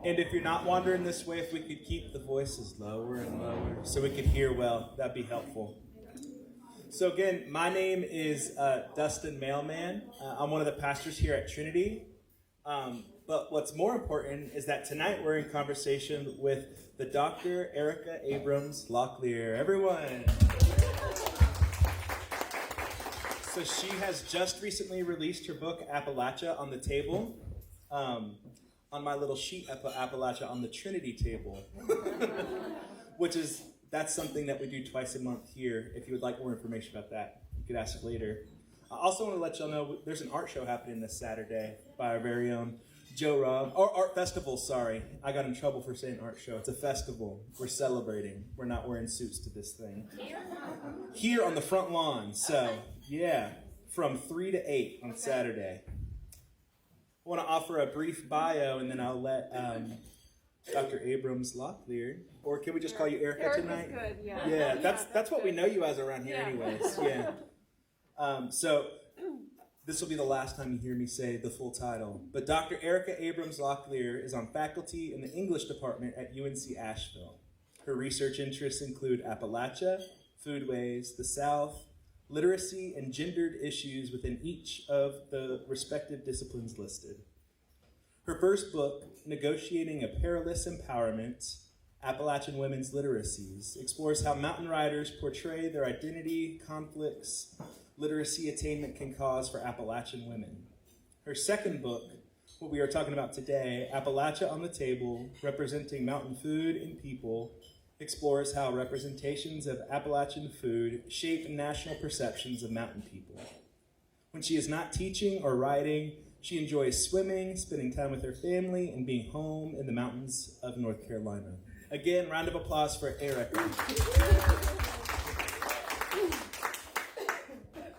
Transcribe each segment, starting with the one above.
And if you're not wandering this way, if we could keep the voices lower and lower so we could hear well, that'd be helpful. So again, my name is Dustin Mailman. I'm one of the pastors here at Trinity. But what's more important is that tonight we're in conversation with the Dr. Erica Abrams Locklear. Everyone! So she has just recently released her book, Appalachia, on the table. On my little sheet, I put Appalachia on the Trinity table. That's something that we do twice a month here. If you would like more information about that, you could ask later. I also want to let y'all know there's an art show happening this Saturday by our very own Joe Rob. Or art festival, sorry. I got in trouble for saying art show. It's a festival. We're celebrating. We're not wearing suits to this thing. Here on the front lawn. So, yeah, from 3 to 8 on Saturday. I want to offer a brief bio, and then I'll let Dr. Abrams Locklear, or can we just call you Erica tonight? Good, yeah. Yeah, that's what we know you as around here, anyways. Yeah. So this will be the last time you hear me say the full title. But Dr. Erica Abrams Locklear is on faculty in the English department at UNC Asheville. Her research interests include Appalachia, foodways, the South, literacy, and gendered issues within each of the respective disciplines listed. Her first book, Negotiating a Perilous Empowerment, Appalachian Women's Literacies, explores how mountain riders portray their identity, conflicts, literacy attainment can cause for Appalachian women. Her second book, what we are talking about today, Appalachia on the Table, Representing Mountain Food and People, explores how representations of Appalachian food shape national perceptions of mountain people. When she is not teaching or writing, she enjoys swimming, spending time with her family, and being home in the mountains of North Carolina. Again, round of applause for Erica.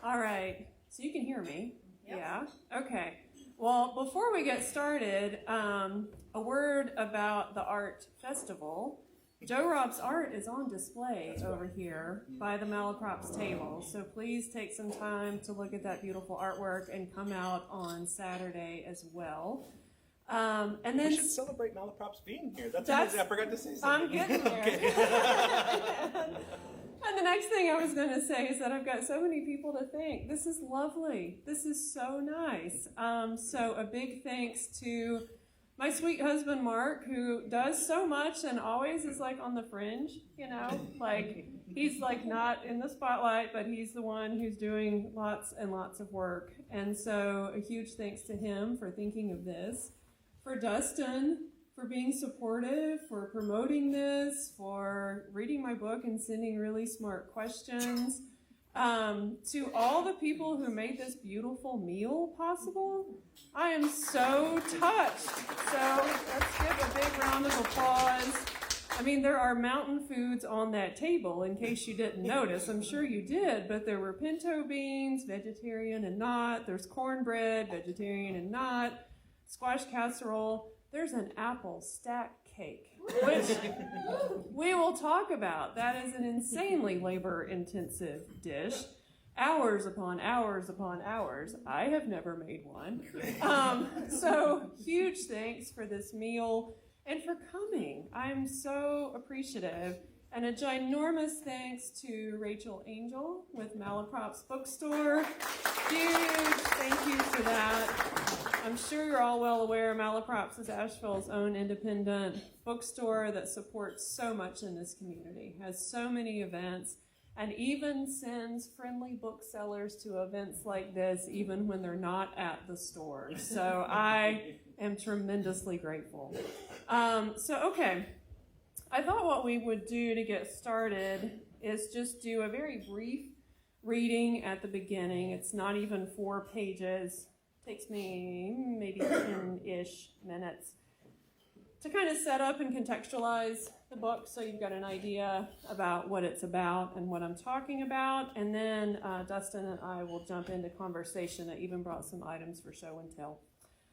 All right, so you can hear me? Yep. Yeah? Okay. Well, before we get started, a word about the art festival. Joe Rob's art is on display over here by the Malaprops table, so please take some time to look at that beautiful artwork and come out on Saturday as well. And then we should celebrate Malaprops being here. That's amazing. I forgot to say something. I'm getting there. Okay. And the next thing I was going to say is that I've got so many people to thank. This is lovely. This is so nice. So a big thanks to my sweet husband, Mark, who does so much and always is like on the fringe, like he's like not in the spotlight, but he's the one who's doing lots and lots of work. And so a huge thanks to him for thinking of this, for Dustin, for being supportive, for promoting this, for reading my book and sending really smart questions. To all the people who made this beautiful meal possible, I am so touched. So let's give a big round of applause. I mean, there are mountain foods on that table, in case you didn't notice. I'm sure you did, but there were pinto beans, vegetarian and not. There's cornbread, vegetarian and not. Squash casserole. There's an apple stack cake, which we will talk about. That is an insanely labor-intensive dish. Hours upon hours upon hours. I have never made one. So huge thanks for this meal and for coming. I'm so appreciative. And a ginormous thanks to Rachel Angel with Malaprops Bookstore. Huge thank you for that. I'm sure you're all well aware Malaprops is Asheville's own independent bookstore that supports so much in this community, has so many events, and even sends friendly booksellers to events like this even when they're not at the store. So I am tremendously grateful. Okay. I thought what we would do to get started is just do a very brief reading at the beginning. It's not even 4 pages. It takes me maybe 10-ish minutes to kind of set up and contextualize the book so you've got an idea about what it's about and what I'm talking about. And then Dustin and I will jump into conversation. I even brought some items for show and tell.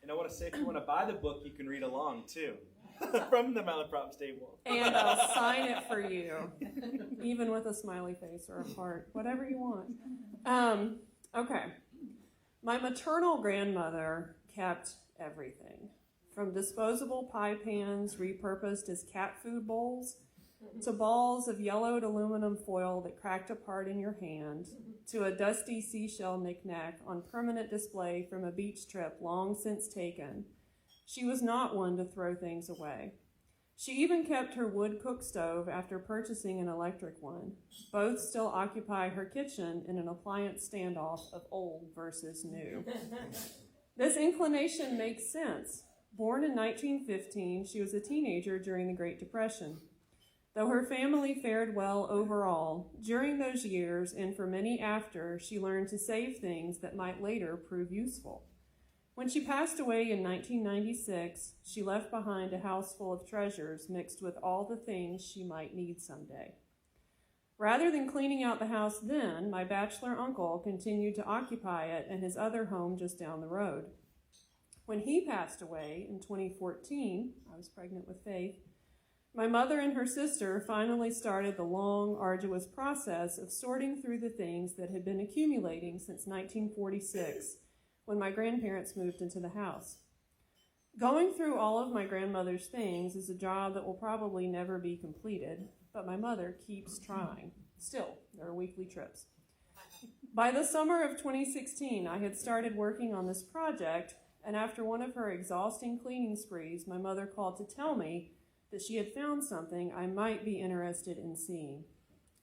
And I want to say, if you want to buy the book, you can read along, too. From the Malaprops table. And I'll sign it for you, even with a smiley face or a heart, whatever you want. Okay. My maternal grandmother kept everything, from disposable pie pans repurposed as cat food bowls, to balls of yellowed aluminum foil that cracked apart in your hand, to a dusty seashell knick-knack on permanent display from a beach trip long since taken. She was not one to throw things away. She even kept her wood cook stove after purchasing an electric one. Both still occupy her kitchen in an appliance standoff of old versus new. This inclination makes sense. Born in 1915, she was a teenager during the Great Depression. Though her family fared well overall, during those years and for many after, she learned to save things that might later prove useful. When she passed away in 1996, she left behind a house full of treasures mixed with all the things she might need someday. Rather than cleaning out the house then, my bachelor uncle continued to occupy it and his other home just down the road. When he passed away in 2014, I was pregnant with Faith, my mother and her sister finally started the long, arduous process of sorting through the things that had been accumulating since 1946, when my grandparents moved into the house. Going through all of my grandmother's things is a job that will probably never be completed, but my mother keeps trying. Still, there are weekly trips. By the summer of 2016, I had started working on this project, and after one of her exhausting cleaning sprees, my mother called to tell me that she had found something I might be interested in seeing.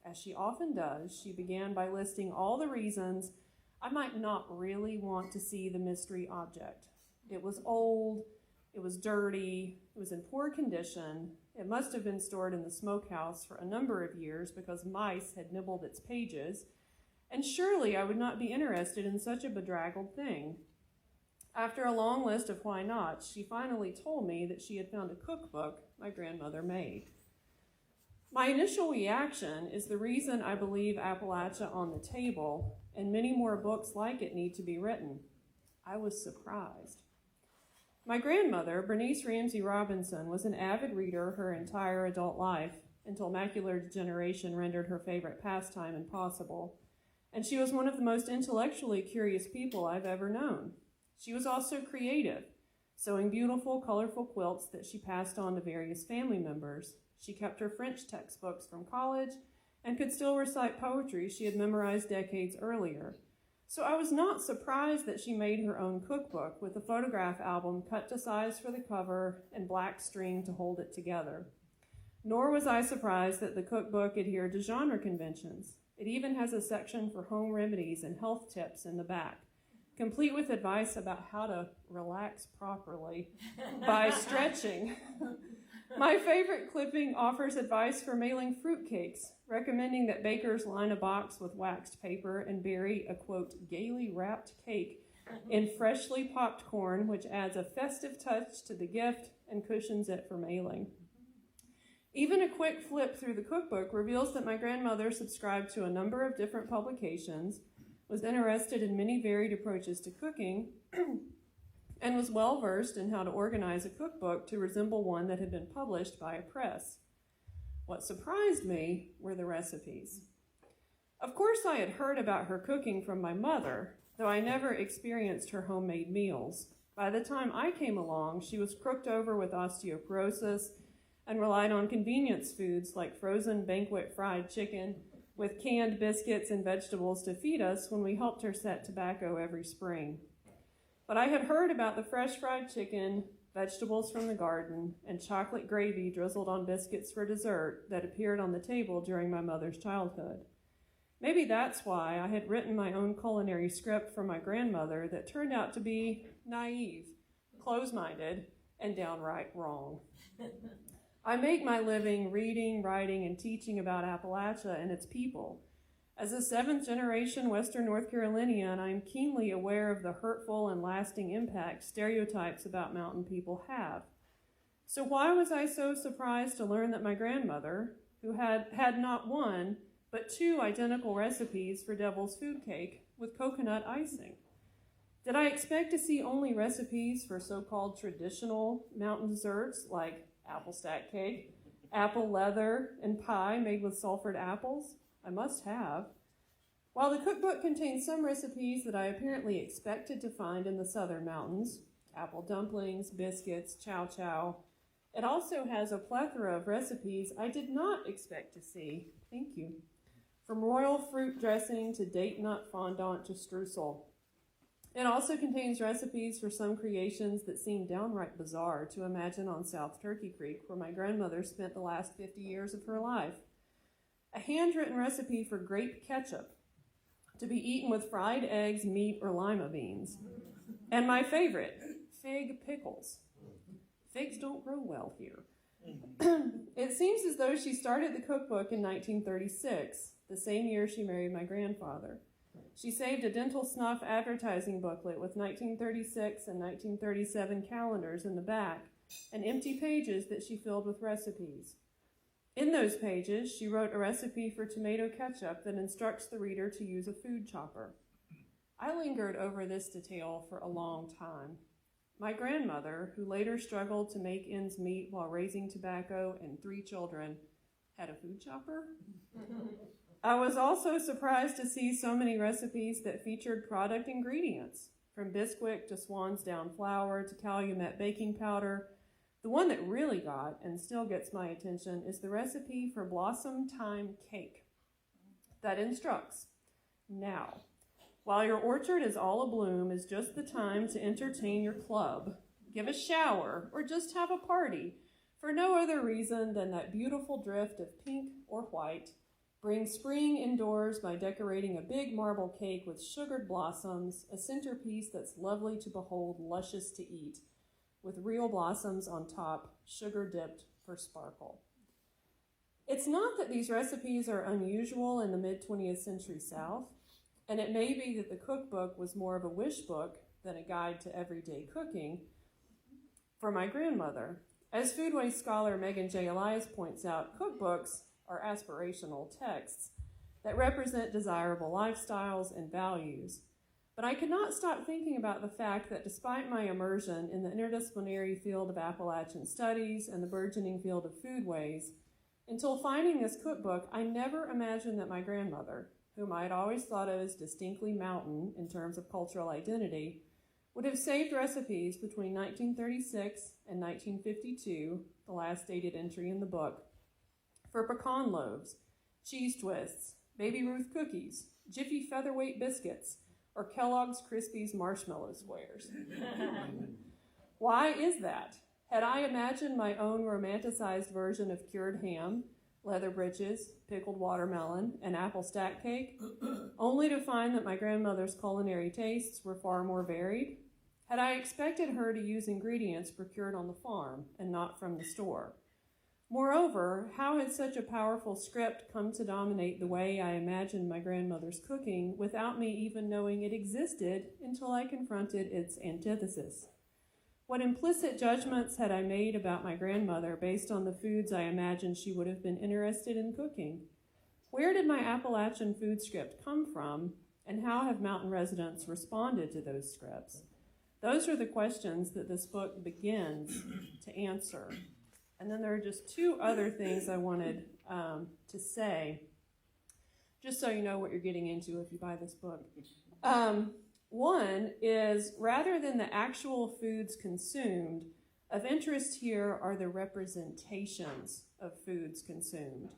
As she often does, she began by listing all the reasons I might not really want to see the mystery object. It was old, it was dirty, it was in poor condition, it must have been stored in the smokehouse for a number of years because mice had nibbled its pages, and surely I would not be interested in such a bedraggled thing. After a long list of why not, she finally told me that she had found a cookbook my grandmother made. My initial reaction is the reason I believe Appalachia on the table and many more books like it need to be written. I was surprised. My grandmother, Bernice Ramsey Robinson, was an avid reader her entire adult life until macular degeneration rendered her favorite pastime impossible, and she was one of the most intellectually curious people I've ever known. She was also creative, sewing beautiful, colorful quilts that she passed on to various family members. She kept her French textbooks from college and could still recite poetry she had memorized decades earlier. So I was not surprised that she made her own cookbook with a photograph album cut to size for the cover and black string to hold it together. Nor was I surprised that the cookbook adhered to genre conventions. It even has a section for home remedies and health tips in the back, complete with advice about how to relax properly by stretching. My favorite clipping offers advice for mailing fruitcakes, recommending that bakers line a box with waxed paper and bury a, quote, gaily wrapped cake in freshly popped corn, which adds a festive touch to the gift and cushions it for mailing. Even a quick flip through the cookbook reveals that my grandmother subscribed to a number of different publications, was interested in many varied approaches to cooking, and was well-versed in how to organize a cookbook to resemble one that had been published by a press. What surprised me were the recipes. Of course, I had heard about her cooking from my mother, though I never experienced her homemade meals. By the time I came along, she was crooked over with osteoporosis and relied on convenience foods like frozen banquet fried chicken with canned biscuits and vegetables to feed us when we helped her set tobacco every spring. But I had heard about the fresh fried chicken, vegetables from the garden, and chocolate gravy drizzled on biscuits for dessert that appeared on the table during my mother's childhood. Maybe that's why I had written my own culinary script for my grandmother that turned out to be naive, close-minded, and downright wrong. I make my living reading, writing, and teaching about Appalachia and its people. As a seventh-generation Western North Carolinian, I am keenly aware of the hurtful and lasting impact stereotypes about mountain people have. So why was I so surprised to learn that my grandmother, who had not one, but two identical recipes for devil's food cake with coconut icing? Did I expect to see only recipes for so-called traditional mountain desserts like apple stack cake, apple leather, and pie made with sulfured apples? I must have. While the cookbook contains some recipes that I apparently expected to find in the southern mountains, apple dumplings, biscuits, chow chow, it also has a plethora of recipes I did not expect to see. Thank you. From royal fruit dressing to date nut fondant to streusel. It also contains recipes for some creations that seem downright bizarre to imagine on South Turkey Creek, where my grandmother spent the last 50 years of her life. A handwritten recipe for grape ketchup, to be eaten with fried eggs, meat, or lima beans. And my favorite, fig pickles. Figs don't grow well here. It seems as though she started the cookbook in 1936, the same year she married my grandfather. She saved a dental snuff advertising booklet with 1936 and 1937 calendars in the back and empty pages that she filled with recipes. In those pages, she wrote a recipe for tomato ketchup that instructs the reader to use a food chopper. I lingered over this detail for a long time. My grandmother, who later struggled to make ends meet while raising tobacco and 3 children, had a food chopper? I was also surprised to see so many recipes that featured product ingredients, from Bisquick to Swansdown flour to Calumet baking powder. The one that really got, and still gets my attention, is the recipe for Blossom Time cake that instructs, now, while your orchard is all abloom is just the time to entertain your club, give a shower, or just have a party, for no other reason than that beautiful drift of pink or white. Bring spring indoors by decorating a big marble cake with sugared blossoms, a centerpiece that's lovely to behold, luscious to eat, with real blossoms on top, sugar-dipped for sparkle. It's not that these recipes are unusual in the mid-20th century South, and it may be that the cookbook was more of a wish book than a guide to everyday cooking for my grandmother. As foodways scholar Megan J. Elias points out, cookbooks are aspirational texts that represent desirable lifestyles and values. But I could not stop thinking about the fact that despite my immersion in the interdisciplinary field of Appalachian studies and the burgeoning field of foodways, until finding this cookbook, I never imagined that my grandmother, whom I had always thought of as distinctly mountain in terms of cultural identity, would have saved recipes between 1936 and 1952, the last dated entry in the book, for pecan loaves, cheese twists, Baby Ruth cookies, Jiffy featherweight biscuits, or Kellogg's Krispies marshmallow squares. Why is that? Had I imagined my own romanticized version of cured ham, leather breeches, pickled watermelon, and apple stack cake, only to find that my grandmother's culinary tastes were far more varied? Had I expected her to use ingredients procured on the farm and not from the store? Moreover, how had such a powerful script come to dominate the way I imagined my grandmother's cooking without me even knowing it existed until I confronted its antithesis? What implicit judgments had I made about my grandmother based on the foods I imagined she would have been interested in cooking? Where did my Appalachian food script come from, and how have mountain residents responded to those scripts? Those are the questions that this book begins to answer. And then there are just 2 other things I wanted to say, just so you know what you're getting into if you buy this book. One is, rather than the actual foods consumed, of interest here are the representations of foods consumed,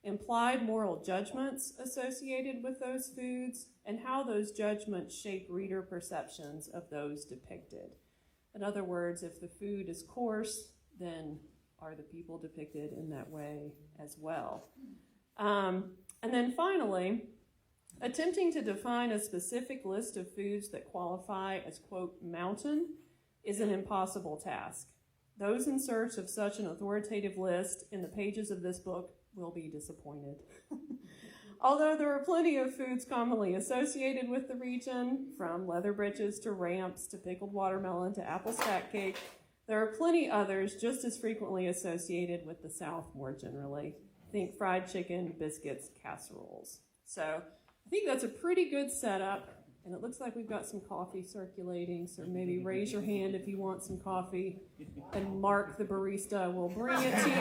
implied moral judgments associated with those foods, and how those judgments shape reader perceptions of those depicted. In other words, if the food is coarse, then are the people depicted in that way as well? And then finally, attempting to define a specific list of foods that qualify as, quote, mountain is an impossible task. Those in search of such an authoritative list in the pages of this book will be disappointed. Although there are plenty of foods commonly associated with the region, from leather breeches to ramps to pickled watermelon to apple stack cake, there are plenty others just as frequently associated with the South more generally. Think fried chicken, biscuits, casseroles. So I think that's a pretty good setup, and it looks like we've got some coffee circulating, so maybe raise your hand if you want some coffee, and Mark, the barista, will bring it to you,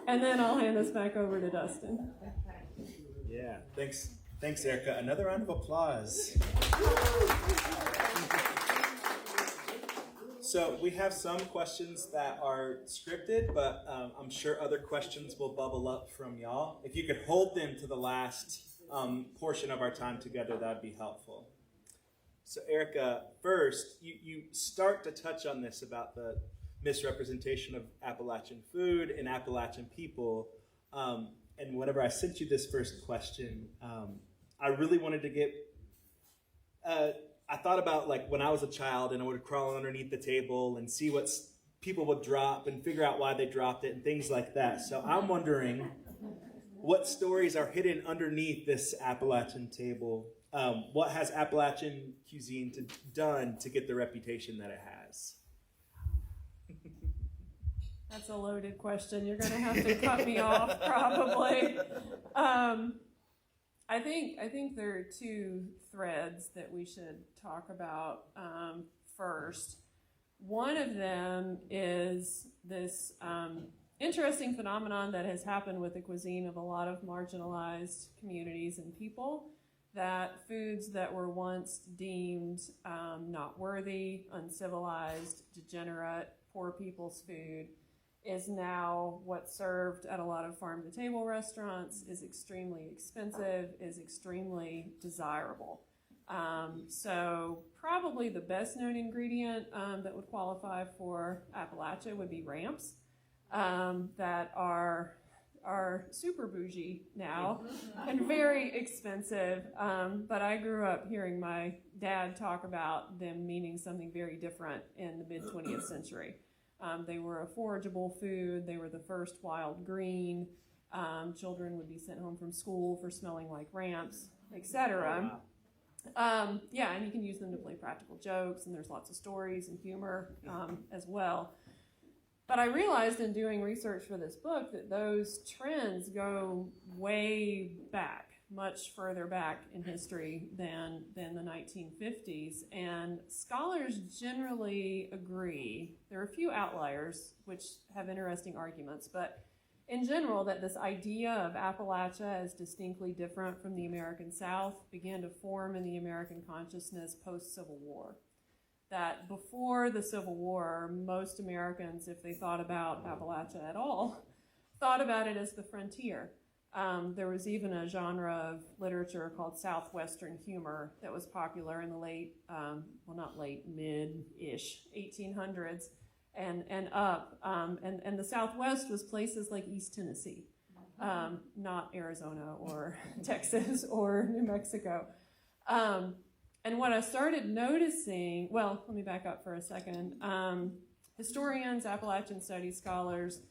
and then I'll hand this back over to Dustin. Yeah, thanks Thanks, Erica. Another round of applause. So we have some questions that are scripted, but I'm sure other questions will bubble up from y'all. If you could hold them to the last portion of our time together, that'd be helpful. So Erica, first, you start to touch on this about the misrepresentation of Appalachian food and Appalachian people. And whenever I sent you this first question, I really wanted to get... I thought about like when I was a child and I would crawl underneath the table and see what people would drop and figure out why they dropped it and things like that. So I'm wondering what stories are hidden underneath this Appalachian table. What has Appalachian cuisine done to get the reputation that it has? That's a loaded question. You're going to have to cut me off probably. I think there are two threads that we should talk about first. One of them is this interesting phenomenon that has happened with the cuisine of a lot of marginalized communities and people, that foods that were once deemed not worthy, uncivilized, degenerate, poor people's food is now what's served at a lot of farm-to-table restaurants, is extremely expensive, is extremely desirable. So probably the best-known ingredient that would qualify for Appalachia would be ramps that are super bougie now and very expensive. But I grew up hearing my dad talk about them meaning something very different in the mid-20th century. They were a forageable food. They were the first wild green. Children would be sent home from school for smelling like ramps, etc. And you can use them to play practical jokes, and there's lots of stories and humor as well. But I realized in doing research for this book that those trends go way back, much further back in history than the 1950s. And scholars generally agree, there are a few outliers which have interesting arguments, but in general that this idea of Appalachia as distinctly different from the American South began to form in the American consciousness post-Civil War. That before the Civil War, most Americans, if they thought about Appalachia at all, thought about it as the frontier. There was even a genre of literature called Southwestern humor that was popular in the mid-ish 1800s and up. And the Southwest was places like East Tennessee, not Arizona or Texas or New Mexico. And what I started noticing, well, let me back up for a second. Historians, Appalachian studies scholars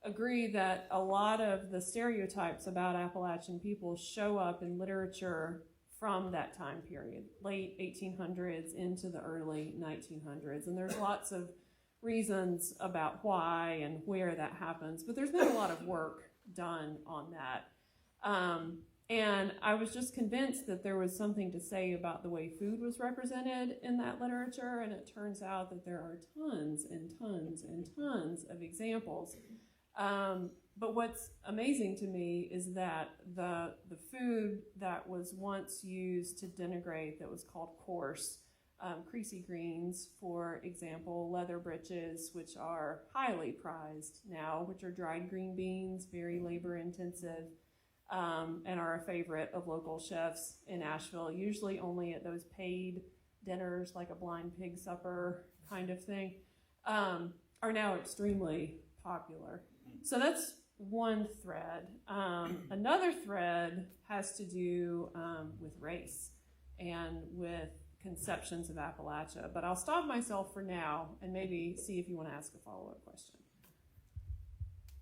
agree that a lot of the stereotypes about Appalachian people show up in literature from that time period, late 1800s into the early 1900s. And there's lots of reasons about why and where that happens, but there's been a lot of work done on that. And I was just convinced that there was something to say about the way food was represented in that literature, and it turns out that there are tons and tons and tons of examples. But what's amazing to me is that the food that was once used to denigrate, that was called coarse, creasy greens, for example, leather breeches, which are highly prized now, which are dried green beans, very labor intensive, and are a favorite of local chefs in Asheville, usually only at those paid dinners, like a blind pig supper kind of thing, are now extremely popular. So that's one thread. Another thread has to do with race and with conceptions of Appalachia, but I'll stop myself for now and maybe see if you want to ask a follow-up question.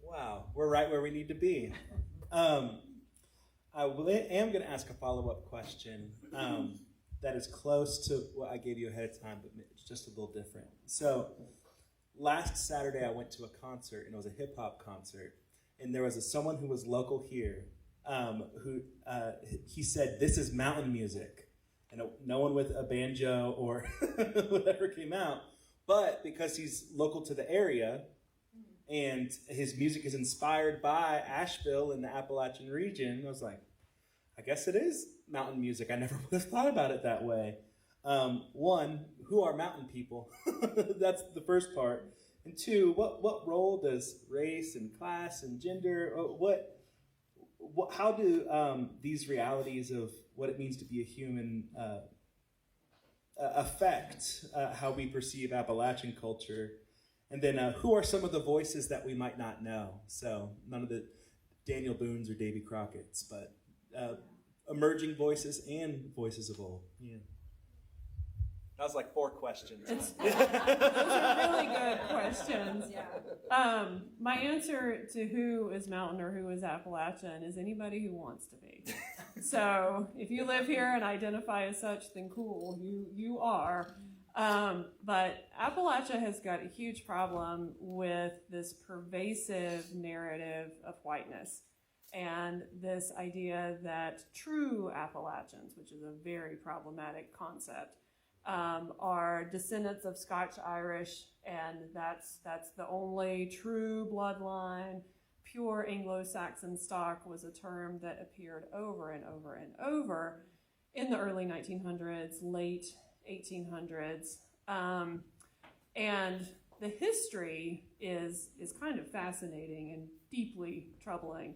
Wow, we're right where we need to be. I am going to ask a follow-up question that is close to what I gave you ahead of time, but it's just a little different. So last Saturday I went to a concert, and it was a hip-hop concert, and there was someone who was local here who he said, "This is mountain music," and no one with a banjo or whatever came out, but because he's local to the area and his music is inspired by Asheville and the Appalachian region, I was like, I guess it is mountain music. I never would have thought about it that way. One, who are mountain people? That's the first part. And two, what role does race and class and gender, how do these realities of what it means to be a human affect how we perceive Appalachian culture? And then who are some of the voices that we might not know? So none of the Daniel Boones or Davy Crockett's, but emerging voices and voices of old. Yeah. That was like 4 questions. Those are really good questions. My answer to who is mountain or who is Appalachian is anybody who wants to be. So if you live here and identify as such, then cool, you are. But Appalachia has got a huge problem with this pervasive narrative of whiteness and this idea that true Appalachians, which is a very problematic concept, are descendants of Scotch-Irish, and that's the only true bloodline. Pure Anglo-Saxon stock was a term that appeared over and over and over in the early 1900s, late 1800s. And the history is kind of fascinating and deeply troubling.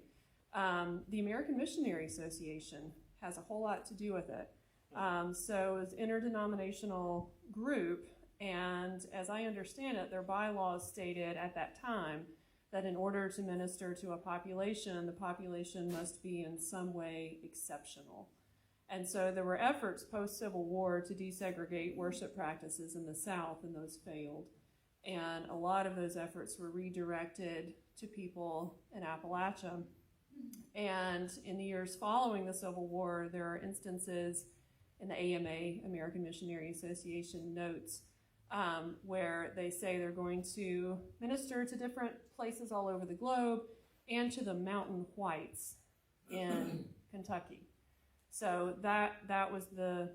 The American Missionary Association has a whole lot to do with it. So it's an interdenominational group, and as I understand it, their bylaws stated at that time that in order to minister to a population, the population must be in some way exceptional. And so there were efforts post-Civil War to desegregate worship practices in the South, and those failed. And a lot of those efforts were redirected to people in Appalachia. And in the years following the Civil War, there are instances in the AMA, American Missionary Association notes, where they say they're going to minister to different places all over the globe and to the mountain whites in Kentucky. So that was the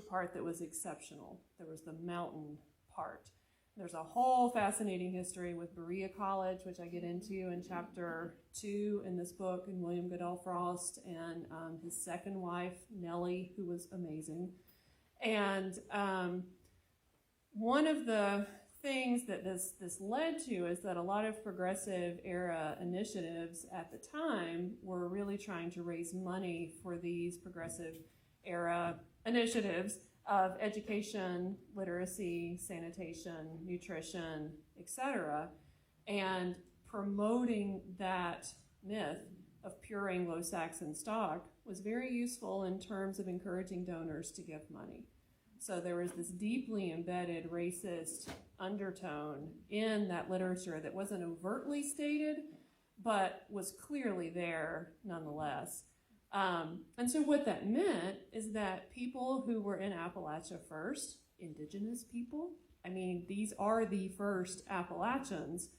part that was exceptional. There was the mountain part. There's a whole fascinating history with Berea College, which I get into in chapter 2 in this book, and William Goodell Frost and his second wife, Nellie, who was amazing. And one of the things that this led to is that a lot of progressive era initiatives at the time were really trying to raise money for these progressive era initiatives of education, literacy, sanitation, nutrition, etc., and promoting that myth of pure Anglo-Saxon stock was very useful in terms of encouraging donors to give money. So there was this deeply embedded racist undertone in that literature that wasn't overtly stated, but was clearly there nonetheless. And so what that meant is that people who were in Appalachia first, indigenous people, I mean, these are the first Appalachians,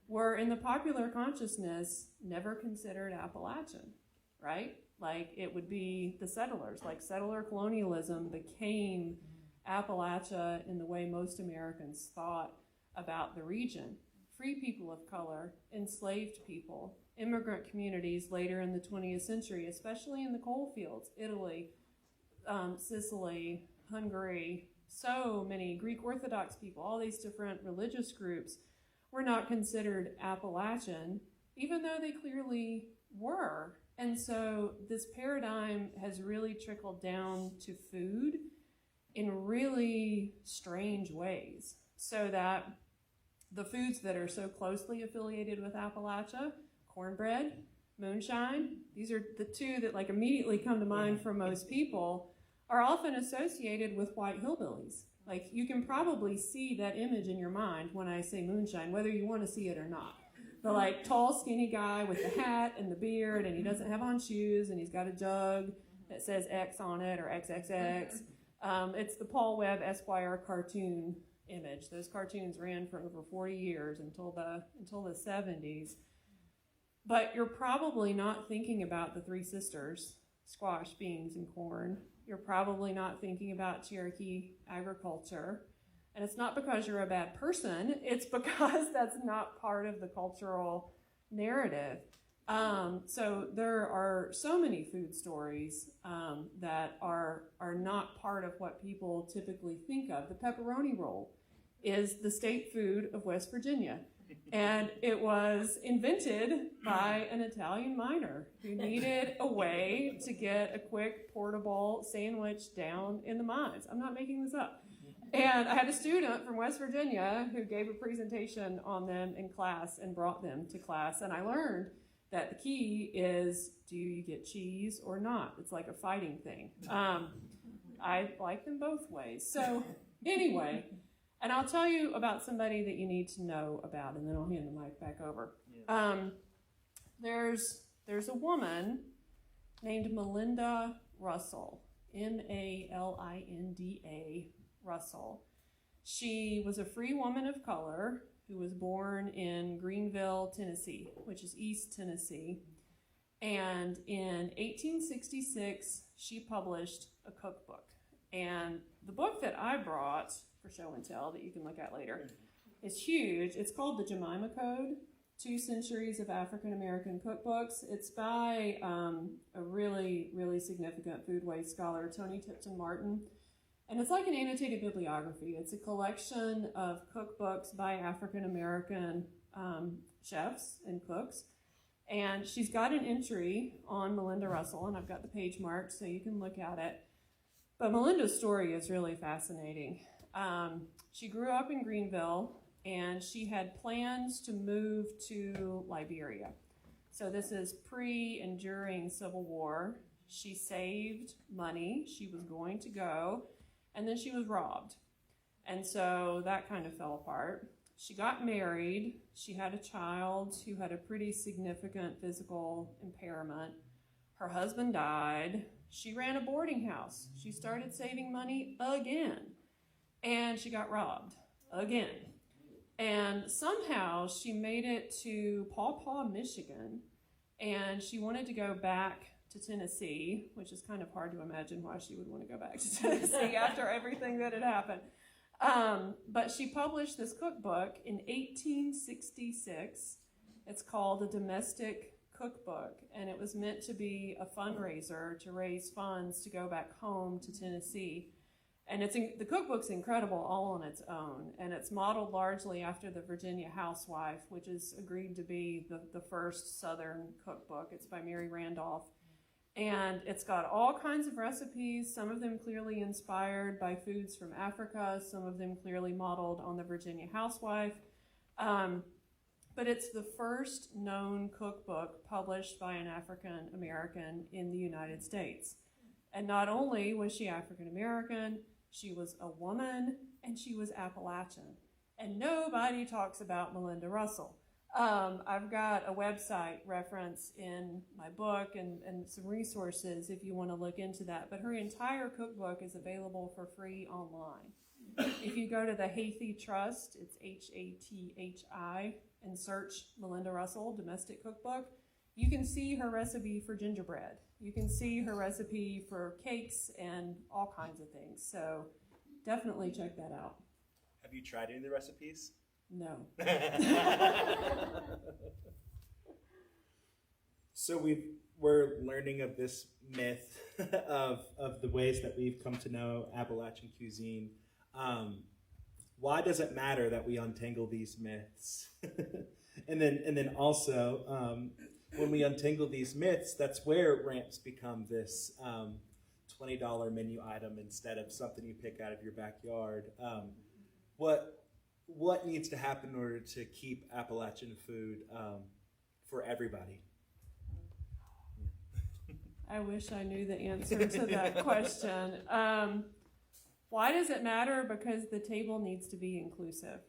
were in the popular consciousness never considered Appalachian, right? Like it would be the settlers, like settler colonialism became Appalachia in the way most Americans thought about the region. Free people of color, enslaved people, immigrant communities later in the 20th century, especially in the coal fields, Italy, Sicily, Hungary, so many Greek Orthodox people, all these different religious groups were not considered Appalachian, even though they clearly were. And so this paradigm has really trickled down to food in really strange ways, so that the foods that are so closely affiliated with Appalachia, cornbread, moonshine, these are the two that like immediately come to mind for most people, are often associated with white hillbillies. Like you can probably see that image in your mind when I say moonshine, whether you want to see it or not. The like tall, skinny guy with the hat and the beard, and he doesn't have on shoes, and he's got a jug that says X on it or XXX. It's the Paul Webb Esquire cartoon image. Those cartoons ran for over 40 years until the 70s. But you're probably not thinking about the Three Sisters, squash, beans, and corn. You're probably not thinking about Cherokee agriculture. And it's not because you're a bad person, it's because that's not part of the cultural narrative. So there are so many food stories that are not part of what people typically think of. The pepperoni roll is the state food of West Virginia. And it was invented by an Italian miner who needed a way to get a quick portable sandwich down in the mines. I'm not making this up. And I had a student from West Virginia who gave a presentation on them in class and brought them to class. And I learned that the key is, do you get cheese or not? It's like a fighting thing. I like them both ways. So anyway, and I'll tell you about somebody that you need to know about, and then I'll hand the mic back over. There's a woman named Melinda Russell, Malinda Russell. She was a free woman of color who was born in Greenville, Tennessee, which is East Tennessee. And in 1866, she published a cookbook. And the book that I brought for show and tell that you can look at later is huge. It's called the Jemima Code, 2 Centuries of African American Cookbooks. It's by a really, really significant food waste scholar, Tony Tipton Martin. And it's like an annotated bibliography. It's a collection of cookbooks by African American chefs and cooks. And she's got an entry on Melinda Russell, and I've got the page marked so you can look at it. But Melinda's story is really fascinating. She grew up in Greenville, and she had plans to move to Liberia. So this is pre and during Civil War. She saved money. She was going to go, and then she was robbed. And so that kind of fell apart. She got married. She had a child who had a pretty significant physical impairment. Her husband died. She ran a boarding house. She started saving money again. And she got robbed again. And somehow she made it to Paw Paw, Michigan. And she wanted to go back to Tennessee, which is kind of hard to imagine why she would want to go back to Tennessee after everything that had happened. But she published this cookbook in 1866. It's called A Domestic Cookbook, and it was meant to be a fundraiser to raise funds to go back home to Tennessee. And the cookbook's incredible all on its own, and it's modeled largely after the Virginia Housewife, which is agreed to be the first Southern cookbook. It's by Mary Randolph. And it's got all kinds of recipes, some of them clearly inspired by foods from Africa, some of them clearly modeled on the Virginia Housewife. But it's the first known cookbook published by an African American in the United States. And not only was she African American, she was a woman, and she was Appalachian. And nobody talks about Melinda Russell. I've got a website reference in my book and some resources if you want to look into that. But her entire cookbook is available for free online. If you go to the Hathi Trust, it's Hathi, and search Melinda Russell Domestic Cookbook, you can see her recipe for gingerbread. You can see her recipe for cakes and all kinds of things. So definitely check that out. Have you tried any of the recipes? No. So we're learning of this myth of the ways that we've come to know Appalachian cuisine. Why does it matter that we untangle these myths? and then also, when we untangle these myths, that's where ramps become this $20 menu item instead of something you pick out of your backyard. What needs to happen in order to keep Appalachian food for everybody? I wish I knew the answer to that question. Why does it matter? Because the table needs to be inclusive.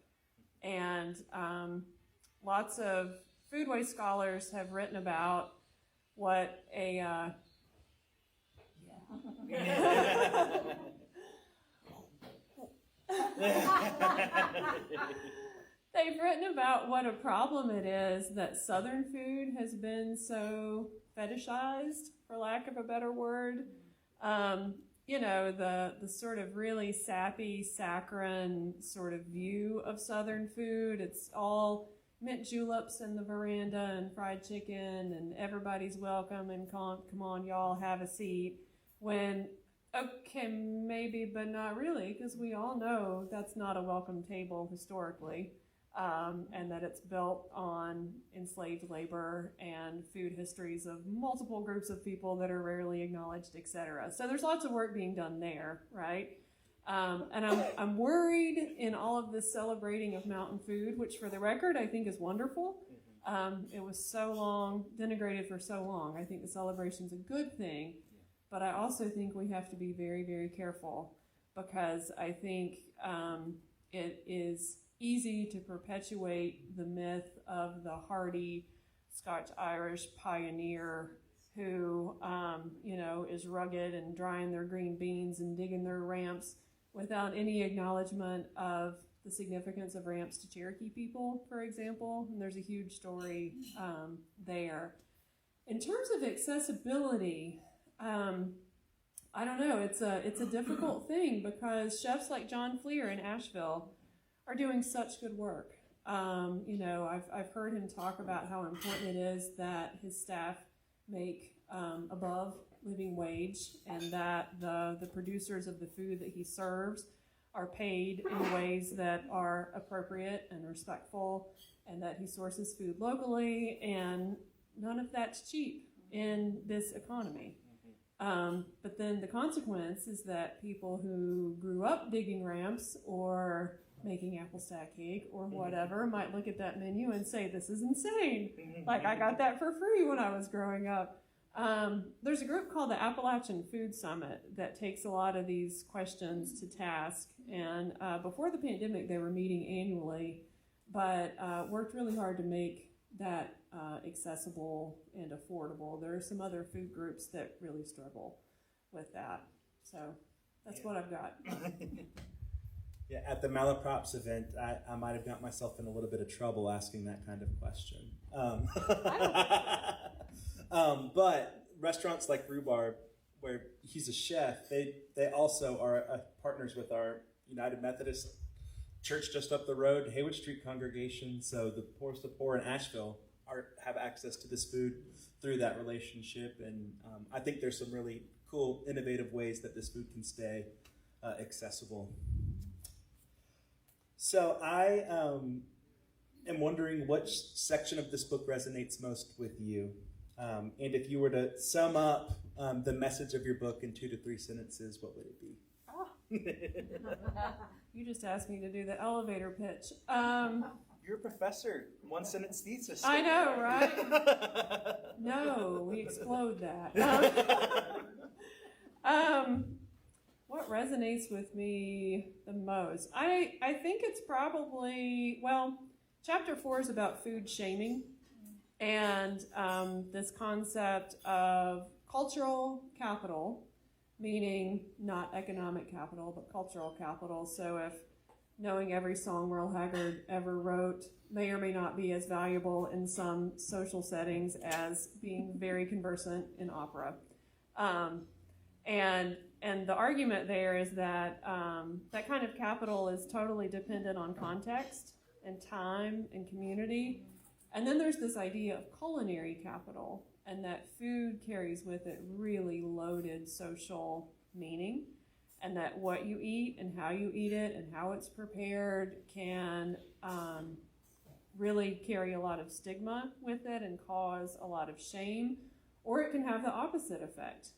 And lots of food waste scholars have written about what a... They've written about what a problem it is that Southern food has been so fetishized, for lack of a better word. The sort of really sappy, saccharine sort of view of Southern food. It's all mint juleps in the veranda and fried chicken and everybody's welcome and come on y'all, have a seat, when okay, maybe, but not really, because we all know that's not a welcome table historically, and that it's built on enslaved labor and food histories of multiple groups of people that are rarely acknowledged, etc. So there's lots of work being done there, right? And I'm worried in all of this celebrating of mountain food, which for the record I think is wonderful. It was so long, denigrated for so long. I think the celebration's a good thing, but I also think we have to be very, very careful, because I think it is easy to perpetuate the myth of the hardy Scotch-Irish pioneer who, is rugged and drying their green beans and digging their ramps without any acknowledgement of the significance of ramps to Cherokee people, for example. And there's a huge story there. In terms of accessibility, I don't know, it's a difficult thing, because chefs like John Fleer in Asheville are doing such good work. I've heard him talk about how important it is that his staff make above living wage, and that the producers of the food that he serves are paid in ways that are appropriate and respectful, and that he sources food locally, and none of that's cheap in this economy. But then the consequence is that people who grew up digging ramps or making apple stack cake or whatever might look at that menu and say, this is insane. Like, I got that for free when I was growing up. There's a group called the Appalachian Food Summit that takes a lot of these questions to task. And before the pandemic, they were meeting annually, but worked really hard to make that accessible and affordable. There are some other food groups that really struggle with that. So that's what I've got. Yeah, at the Malaprops event, I might have got myself in a little bit of trouble asking that kind of question. But restaurants like Rhubarb, where he's a chef, they also are partners with our United Methodist Church just up the road, Haywood Street congregation. So the poorest of poor in Asheville have access to this food through that relationship. And I think there's some really cool, innovative ways that this food can stay accessible. So I am wondering which section of this book resonates most with you. And if you were to sum up the message of your book in 2 to 3 sentences, what would it be? You just asked me to do the elevator pitch. You're a professor. 1 sentence thesis. I know, right? No, we explode that. What resonates with me the most? I think it's probably, chapter 4 is about food shaming, and this concept of cultural capital, meaning not economic capital, but cultural capital. So if knowing every song Merle Haggard ever wrote may or may not be as valuable in some social settings as being very conversant in opera. And the argument there is that that kind of capital is totally dependent on context and time and community. And then there's this idea of culinary capital, and that food carries with it really loaded social meaning, and that what you eat and how you eat it and how it's prepared can really carry a lot of stigma with it and cause a lot of shame. Or it can have the opposite effect.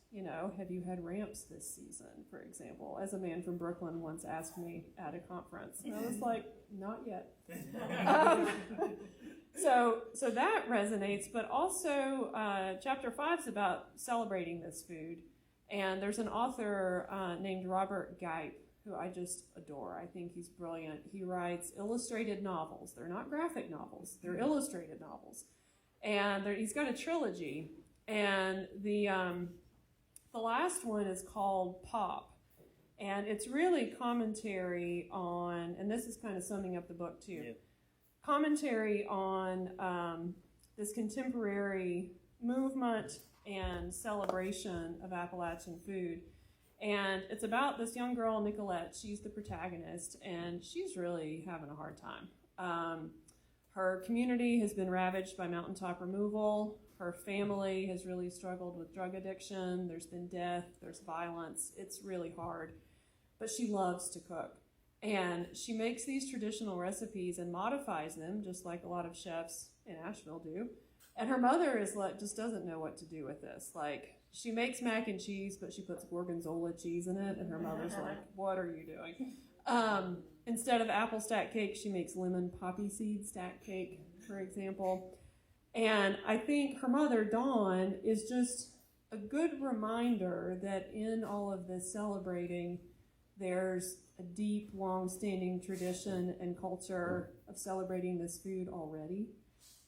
Have you had ramps this season, for example? As a man from Brooklyn once asked me at a conference. And I was like, not yet. So that resonates, but also chapter 5 is about celebrating this food. And there's an author named Robert Gipe, who I just adore. I think he's brilliant. He writes illustrated novels. They're not graphic novels. They're illustrated novels. And he's got a trilogy. And the last one is called Pop. And it's really commentary on, and this is kind of summing up the book too, commentary on this contemporary movement and celebration of Appalachian food. And it's about this young girl, Nicolette. She's the protagonist, and she's really having a hard time. Her community has been ravaged by mountaintop removal. Her family has really struggled with drug addiction. There's been death, there's violence. It's really hard. But she loves to cook. And she makes these traditional recipes and modifies them, just like a lot of chefs in Asheville do. And her mother is like, just doesn't know what to do with this. Like, she makes mac and cheese, but she puts gorgonzola cheese in it. And her mother's like, what are you doing? Instead of apple stack cake, she makes lemon poppy seed stack cake, for example. And I think her mother, Dawn, is just a good reminder that in all of this celebrating, there's a deep, long-standing tradition and culture of celebrating this food already,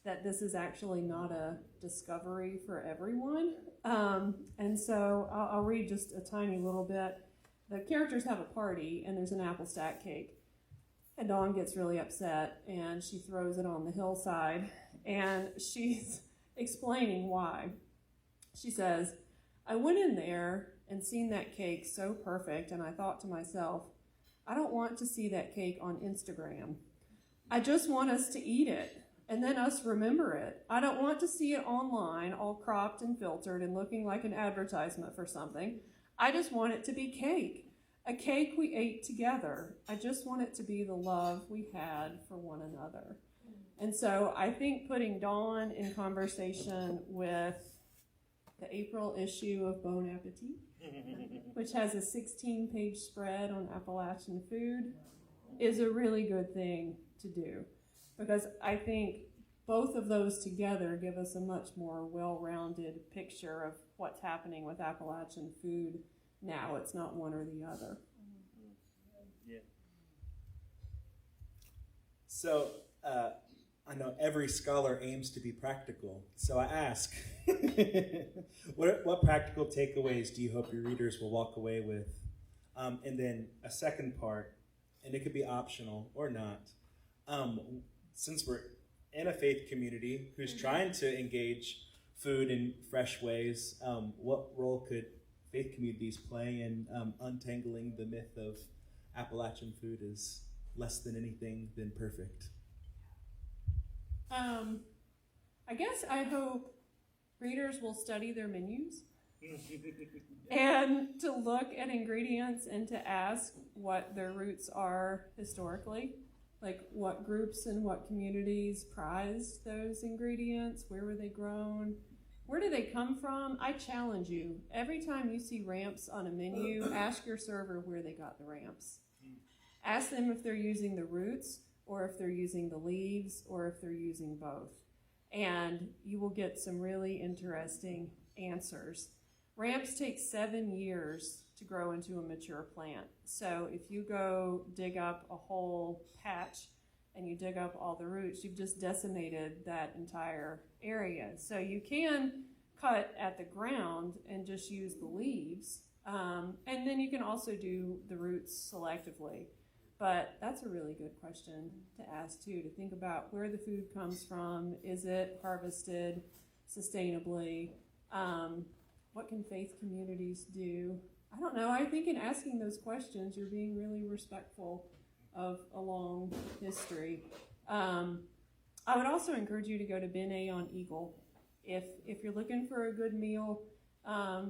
that this is actually not a discovery for everyone. And so I'll read just a tiny little bit. The characters have a party, and there's an apple stack cake. And Dawn gets really upset, and she throws it on the hillside, and she's explaining why. She says, I went in there and seen that cake so perfect, and I thought to myself, I don't want to see that cake on Instagram. I just want us to eat it, and then us remember it. I don't want to see it online, all cropped and filtered and looking like an advertisement for something. I just want it to be cake. A cake we ate together. I just want it to be the love we had for one another. And so I think putting Dawn in conversation with the April issue of Bon Appetit, which has a 16-page spread on Appalachian food, is a really good thing to do. Because I think both of those together give us a much more well-rounded picture of what's happening with Appalachian food now. It's not one or the other. Yeah. So I know every scholar aims to be practical. So I ask, what practical takeaways do you hope your readers will walk away with? And then a second part, and it could be optional or not. Since we're in a faith community who's trying to engage food in fresh ways, what role could faith communities play in untangling the myth of Appalachian food is less than anything than perfect? I guess I hope readers will study their menus and to look at ingredients and to ask what their roots are historically, like what groups and what communities prize those ingredients, where were they grown, where do they come from? I challenge you, every time you see ramps on a menu, ask your server where they got the ramps. Ask them if they're using the roots or if they're using the leaves or if they're using both. And you will get some really interesting answers. Ramps take 7 years to grow into a mature plant. So if you go dig up a whole patch and you dig up all the roots, you've just decimated that entire area. So you can cut at the ground and just use the leaves. And then you can also do the roots selectively. But that's a really good question to ask too, to think about where the food comes from. Is it harvested sustainably? What can faith communities do? I don't know. I think in asking those questions, you're being really respectful of a long history. I would also encourage you to go to Ben on Eagle. If you're looking for a good meal,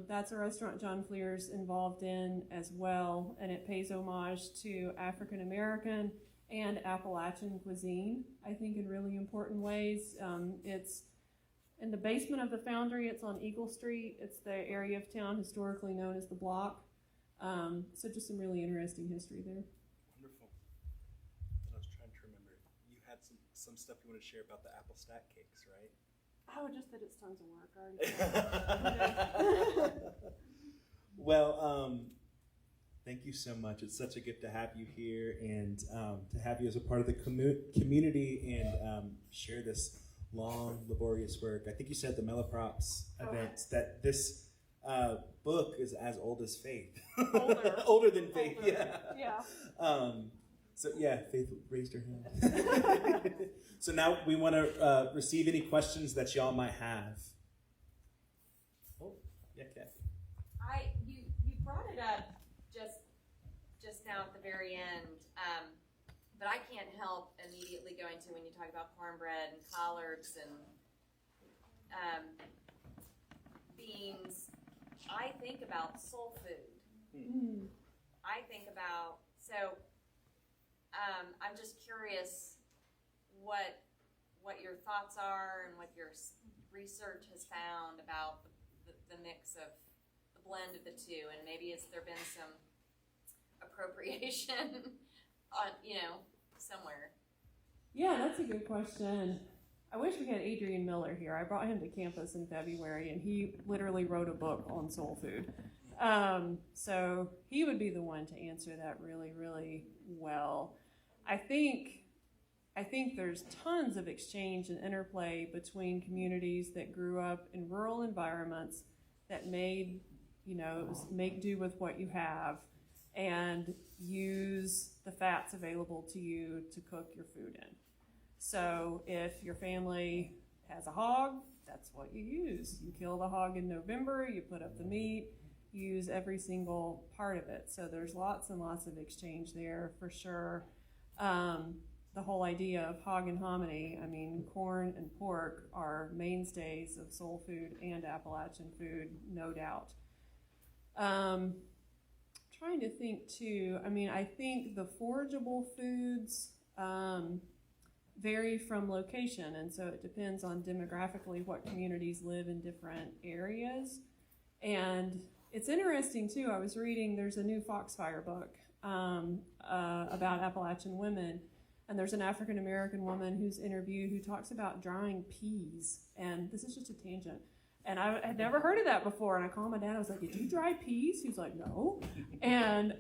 that's a restaurant John Fleer's involved in as well, and it pays homage to African American and Appalachian cuisine, I think, in really important ways. It's in the basement of the Foundry. It's on Eagle Street. It's the area of town historically known as the Block. So just some really interesting history there. Wonderful. I was trying to remember. You had some stuff you want to share about the apple stack cakes, right? Oh, just that it's tons of work. Well, thank you so much. It's such a gift to have you here and to have you as a part of the community and share this long, laborious work. I think you said at the Malaprops event that this book is as old as faith. Older than faith, Older. yeah. So yeah, Faith raised her hand. So now we want to receive any questions that y'all might have. Oh, yeah, Kathy. You brought it up just now at the very end, but I can't help immediately going to, when you talk about cornbread and collards and beans, I think about soul food. Mm. I think about, so I'm just curious what your thoughts are and what your research has found about the mix of the blend of the two, and maybe has there been some appropriation on, somewhere. Yeah, that's a good question. I wish we had Adrian Miller here. I brought him to campus in February, and he literally wrote a book on soul food. So he would be the one to answer that really, really well. I think there's tons of exchange and interplay between communities that grew up in rural environments that made, make do with what you have and use the fats available to you to cook your food in. So if your family has a hog, that's what you use. You kill the hog in November, you put up the meat, use every single part of it. So there's lots and lots of exchange there for sure. The whole idea of hog and hominy, corn and pork are mainstays of soul food and Appalachian food, no doubt. Trying to think too, I think the forageable foods vary from location, and so it depends on demographically what communities live in different areas. And it's interesting too, I was reading, there's a new Foxfire book about Appalachian women, and there's an African American woman who's interviewed who talks about drying peas, and this is just a tangent. And I had never heard of that before, and I called my dad, I was like, did you dry peas? He was like, no. And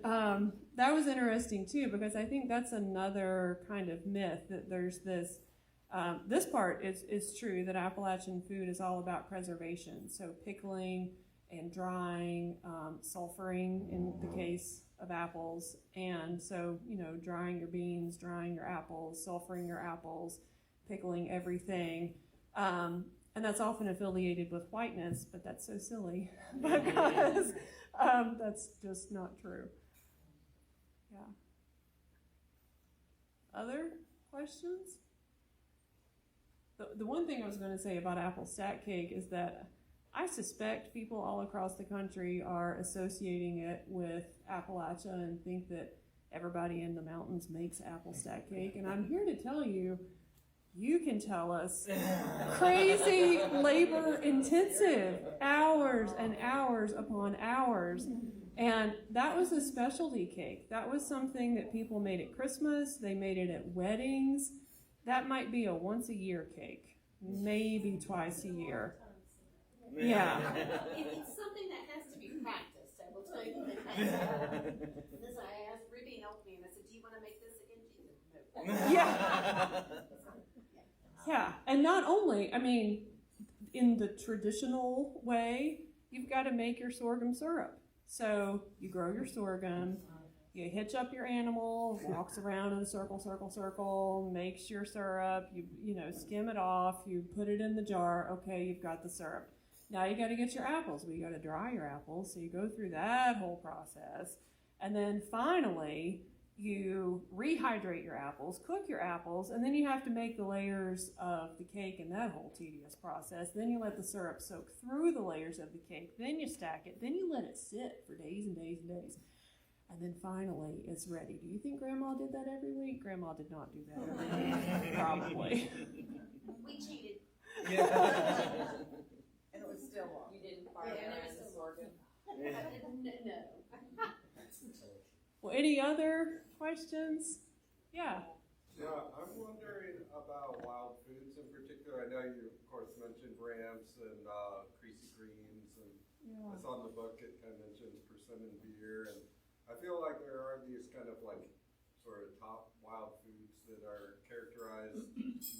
that was interesting too, because I think that's another kind of myth, that there's this, this part is true, that Appalachian food is all about preservation. So pickling and drying, sulfuring in the case of apples, and so, drying your beans, drying your apples, sulfuring your apples, pickling everything. And that's often affiliated with whiteness, but that's so silly because that's just not true. Yeah. Other questions? The one thing I was going to say about apple stack cake is that I suspect people all across the country are associating it with Appalachia and think that everybody in the mountains makes apple stack cake. And I'm here to tell you, you can tell us crazy labor intensive, hours and hours upon hours. And that was a specialty cake. That was something that people made at Christmas. They made it at weddings. That might be a once a year cake, maybe twice a year. Yeah. It's something that has to be practiced, I will tell you that. This I asked Ruby and helped me, and I said, do you want to make this again? She said, no. Yeah. Yeah, and not only, in the traditional way, you've got to make your sorghum syrup. So you grow your sorghum, you hitch up your animal, walks around in a circle, makes your syrup, you skim it off, you put it in the jar, okay, you've got the syrup. Now you got to get your apples. Well, you got to dry your apples, so you go through that whole process. And then finally, you rehydrate your apples, cook your apples, and then you have to make the layers of the cake in that whole tedious process. Then you let the syrup soak through the layers of the cake. Then you stack it. Then you let it sit for days and days and days. And then finally, it's ready. Do you think Grandma did that every week? Grandma did not do that every week, probably. We cheated. Yeah. And it was still long. You didn't fart Yeah, out never in the still sorghum. No. Well, any other questions? Yeah. Yeah, I'm wondering about wild foods in particular. I know you, of course, mentioned ramps and creasy greens, and I saw in the book it kind of mentions persimmon beer, and I feel like there are these kind of like sort of top wild foods that are characterized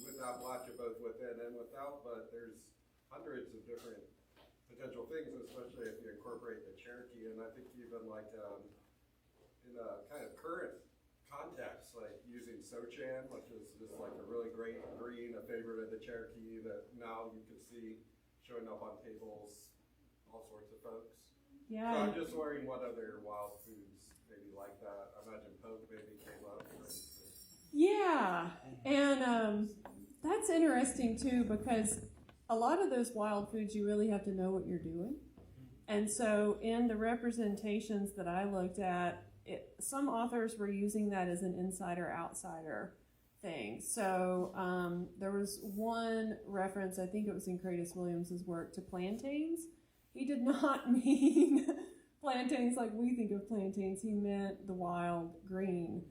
with Appalachia both within and without, but there's hundreds of different potential things, especially if you incorporate the Cherokee, and I think even like in a kind of current context, like using sochan, which is just like a really great green, a favorite of the Cherokee that now you can see showing up on tables, all sorts of folks. Yeah. So I'm just wondering what other wild foods maybe like that. I imagine poke maybe came up, for instance. That's interesting too, because a lot of those wild foods, you really have to know what you're doing. And so in the representations that I looked at, some authors were using that as an insider-outsider thing. So there was one reference, I think it was in Curtis Williams's work, to plantains. He did not mean plantains like we think of plantains. He meant the wild green.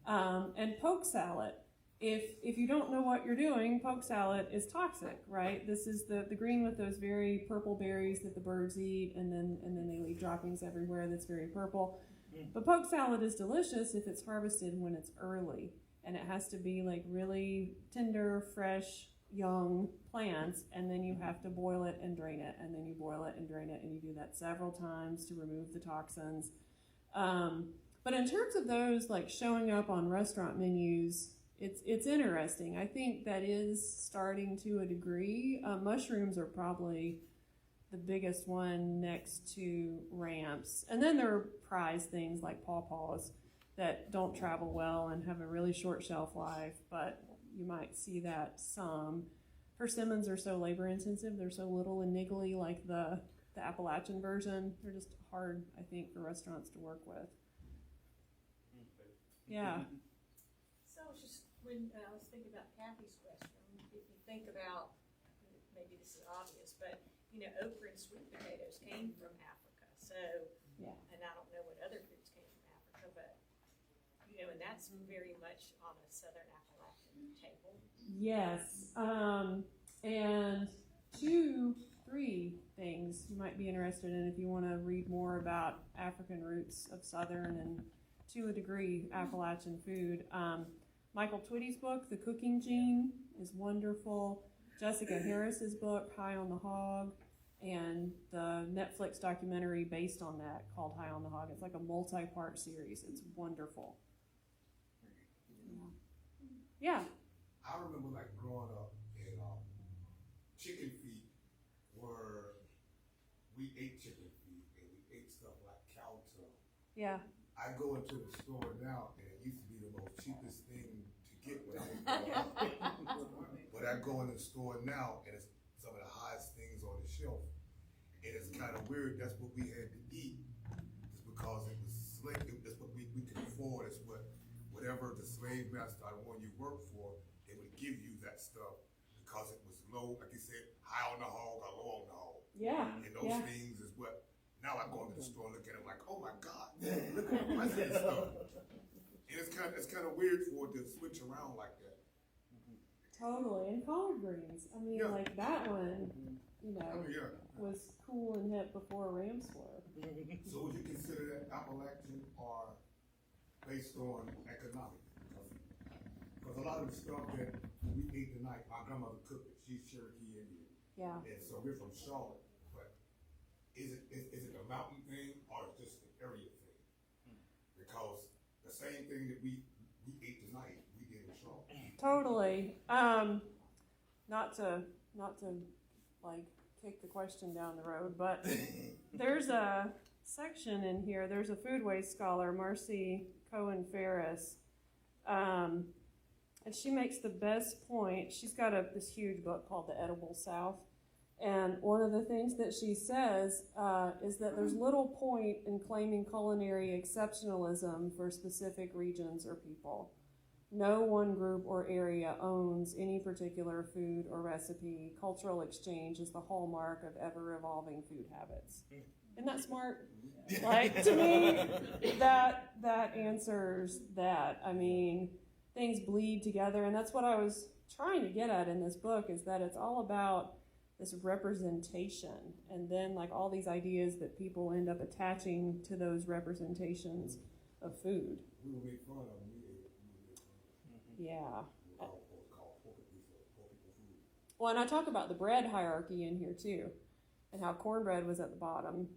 And poke salad. If you don't know what you're doing, poke salad is toxic, right? This is the green with those very purple berries that the birds eat, and then they leave droppings everywhere that's very purple. But poke salad is delicious if it's harvested when it's early, and it has to be like really tender, fresh, young plants, and then you have to boil it and drain it, and then you boil it and drain it, and you do that several times to remove the toxins. But in terms of those like showing up on restaurant menus, it's interesting. I think that is starting to a degree. Mushrooms are probably the biggest one next to ramps. And then there are prize things like pawpaws that don't travel well and have a really short shelf life, but you might see that some. Persimmons are so labor intensive, they're so little and niggly like the Appalachian version. They're just hard, I think, for restaurants to work with. Yeah. So I was just, when I was thinking about Kathy's question, if you think about, maybe this is obvious, but, you know, okra and sweet potatoes came from Africa. So, Yeah. and I don't know what other foods came from Africa, but, you know, and that's very much on a Southern Appalachian table. Yes. And 3 things you might be interested in if you want to read more about African roots of Southern and, to a degree, Appalachian food. Michael Twitty's book, The Cooking Gene, is wonderful. Jessica Harris's book, High on the Hog, and the Netflix documentary based on that called High on the Hog. It's like a multi-part series. It's wonderful. Yeah. I remember like growing up and chicken feet we ate chicken feet and we ate stuff like cow tongue. Yeah. I go into the store now and it used to be the most cheapest thing to get when I was growing up. But I go in the store now and it's some of the highest things on the shelf. And it's kind of weird, that's what we had to eat. Just because it was slick, that's what we could afford. It's whatever the slave master I want you work for, they would give you that stuff because it was low, like you said, high on the hog or low on the hog. Yeah. And those things is what, now I go into the store and look at it like, oh my God, look at the price of this stuff. And it's kind of weird for it to switch around like that. Totally. And collard greens. I mean, like that one, you know, was cool and hip before ramps were. So would you consider that Appalachian or based on economics? Because a lot of the stuff that we ate tonight, my grandmother cooked it. She's Cherokee Indian. Yeah. And so we're from Charlotte. But is it a mountain thing or is just an area thing? Because the same thing that we ate tonight, we did in Charlotte. Totally. Not to like kick the question down the road, but there's a section in here. There's a food waste scholar, Marcy Cohen Ferris, and she makes the best point. She's got this huge book called The Edible South, and one of the things that she says is that there's little point in claiming culinary exceptionalism for specific regions or people. No one group or area owns any particular food or recipe. Cultural exchange is the hallmark of ever-evolving food habits. Isn't that smart? Like, to me, that answers that. I mean, things bleed together, and that's what I was trying to get at in this book, is that it's all about this representation, and then like all these ideas that people end up attaching to those representations of food. We will make fun of them. Yeah. Well, and I talk about the bread hierarchy in here too, and how cornbread was at the bottom,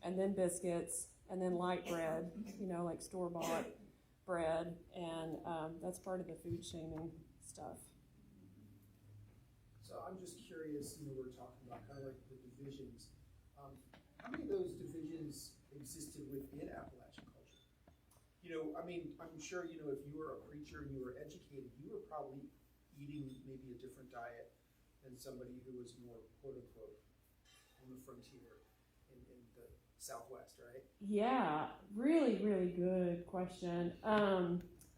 and then biscuits, and then light bread, you know, like store-bought bread, and that's part of the food shaming stuff. So I'm just curious, you know, we're talking about kind of like the divisions. How many of those divisions existed within Appalachian culture? You know, I mean, I'm sure, you know, if you were a preacher and you were educated, you were probably eating maybe a different diet than somebody who was more quote unquote on the frontier in the Southwest, right? Yeah, really, really good question.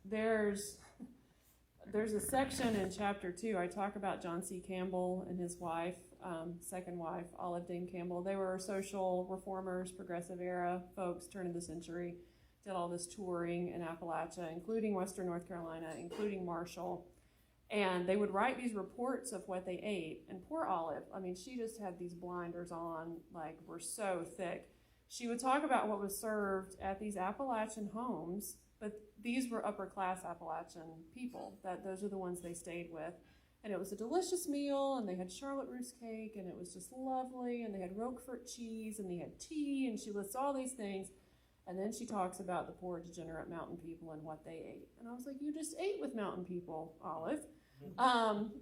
There's a section in chapter 2. I talk about John C. Campbell and his wife, second wife, Olive Dame Campbell. They were social reformers, progressive era folks, turn of the century. Did all this touring in Appalachia, including Western North Carolina, including Marshall. And they would write these reports of what they ate. And poor Olive, I mean, she just had these blinders on, like, were so thick. She would talk about what was served at these Appalachian homes, but these were upper class Appalachian people. Those are the ones they stayed with. And it was a delicious meal, and they had Charlotte russe cake, and it was just lovely, and they had Roquefort cheese, and they had tea, and she lists all these things. And then she talks about the poor, degenerate mountain people and what they ate. And I was like, you just ate with mountain people, Olive.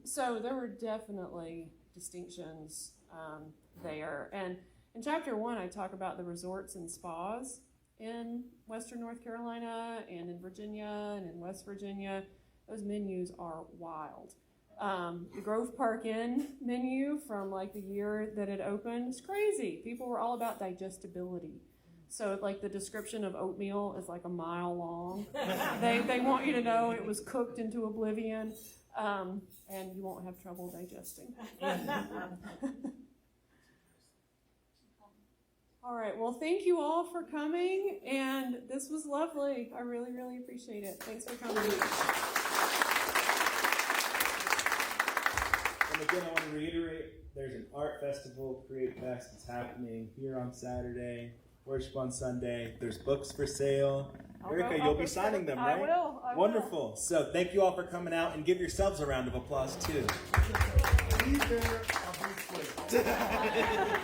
So there were definitely distinctions there. And in chapter 1, I talk about the resorts and spas in Western North Carolina and in Virginia and in West Virginia. Those menus are wild. The Grove Park Inn menu from like the year that it opened is crazy. People were all about digestibility. So like the description of oatmeal is like a mile long. They want you to know it was cooked into oblivion, and you won't have trouble digesting. All right, well, thank you all for coming, and this was lovely. I really, really appreciate it. Thanks for coming. And again, I want to reiterate, there's an art festival, Create Fest, that's happening here on Saturday, worship on Sunday. There's books for sale. Erica, you'll be signing them, right? I will. Wonderful. So thank you all for coming out, and give yourselves a round of applause, too. Be there or be quick.